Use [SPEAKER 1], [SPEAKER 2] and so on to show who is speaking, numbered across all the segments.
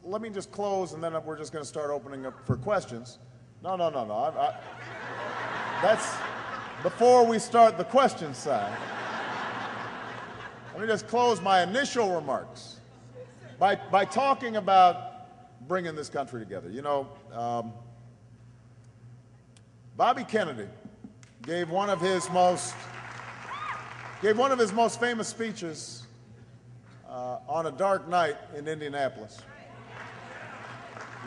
[SPEAKER 1] let me just close, and then we're just going to start opening up for questions. No. That's before we start the question side. Let me just close my initial remarks by talking about bringing this country together. You know, Bobby Kennedy gave one of his most famous speeches on a dark night in Indianapolis,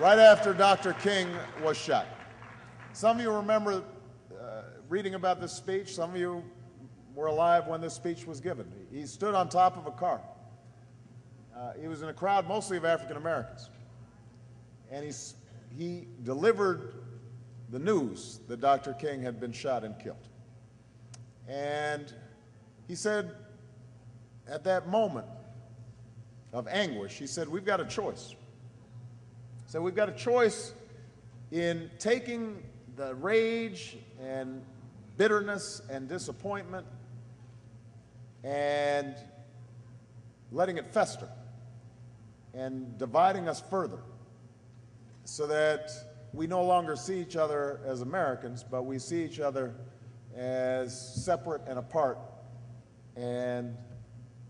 [SPEAKER 1] right after Dr. King was shot. Some of you remember reading about this speech. Some of you were alive when this speech was given. He stood on top of a car. He was in a crowd mostly of African Americans. And he delivered the news that Dr. King had been shot and killed. And he said, at that moment of anguish, he said, we've got a choice. He said, we've got a choice in taking the rage and bitterness and disappointment and letting it fester and dividing us further so that we no longer see each other as Americans, but we see each other as separate and apart and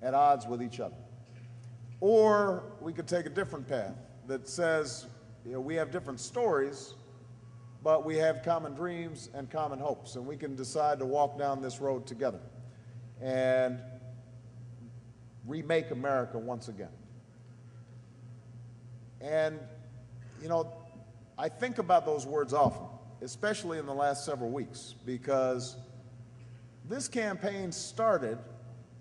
[SPEAKER 1] at odds with each other. Or we could take a different path that says, you know, we have different stories, but we have common dreams and common hopes, and we can decide to walk down this road together and remake America once again. And, you know, I think about those words often, especially in the last several weeks, because this campaign started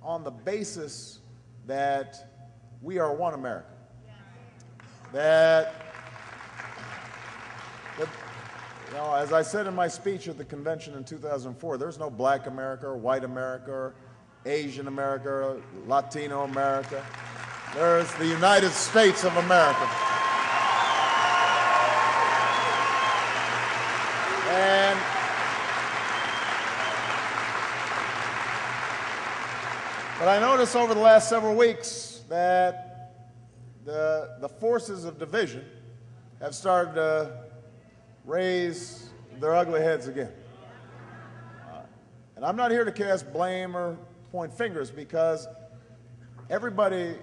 [SPEAKER 1] on the basis that we are one America. That you know, as I said in my speech at the convention in 2004, there's no black America or white America or Asian America or Latino America. There's the United States of America. But I noticed over the last several weeks that the forces of division have started to raise their ugly heads again. And I'm not here to cast blame or point fingers, because everybody,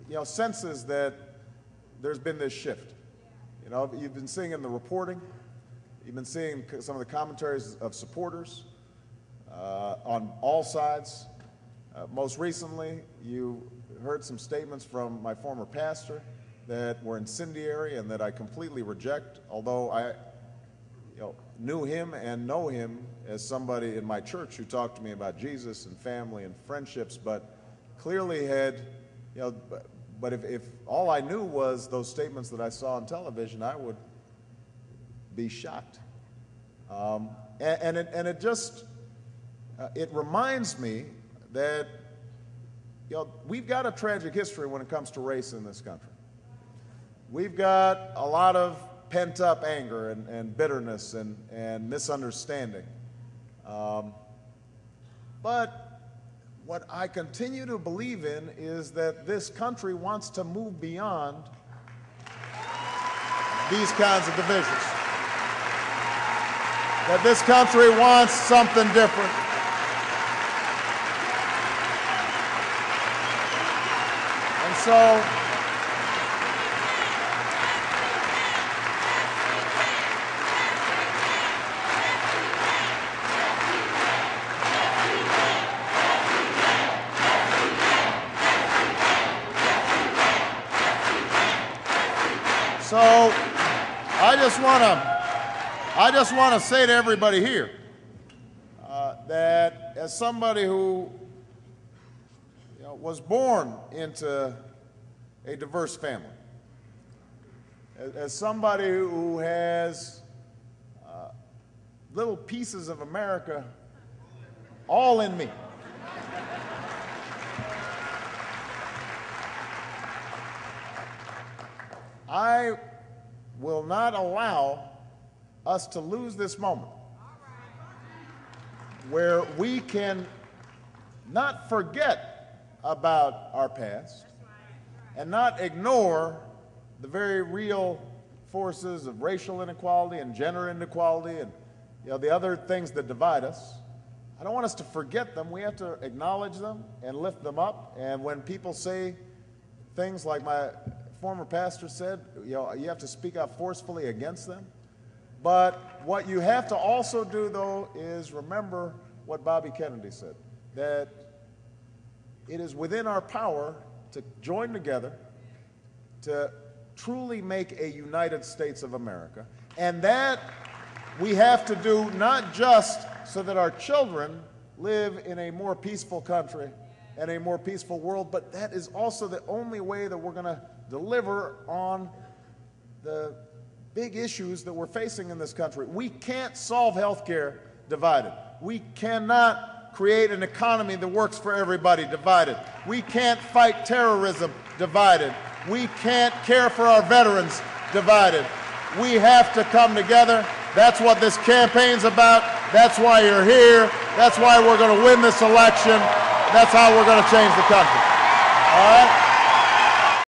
[SPEAKER 1] you know, senses that there's been this shift. You know, you've been seeing in the reporting, you've been seeing some of the commentaries of supporters on all sides. Most recently, you heard some statements from my former pastor that were incendiary and that I completely reject, although I knew him and know him as somebody in my church who talked to me about Jesus and family and friendships, but clearly had, but if all I knew was those statements that I saw on television, I would be shocked. It reminds me that we've got a tragic history when it comes to race in this country. We've got a lot of pent-up anger and bitterness and misunderstanding. But what I continue to believe in is that this country wants to move beyond these kinds of divisions. That this country wants something different. And so, I just want to say to everybody here that as somebody who was born into a diverse family, as somebody who has little pieces of America all in me, I will not allow us to lose this moment where we can not forget about our past and not ignore the very real forces of racial inequality and gender inequality and the other things that divide us. I don't want us to forget them. We have to acknowledge them and lift them up. And when people say things like my former pastor said, you have to speak out forcefully against them. But what you have to also do, though, is remember what Bobby Kennedy said, that it is within our power to join together to truly make a United States of America. And that we have to do not just so that our children live in a more peaceful country and a more peaceful world, but that is also the only way that we're going to deliver on the big issues that we're facing in this country. We can't solve health care divided. We cannot create an economy that works for everybody divided. We can't fight terrorism divided. We can't care for our veterans divided. We have to come together. That's what this campaign's about. That's why you're here. That's why we're going to win this election. That's how we're going to change the country. All right?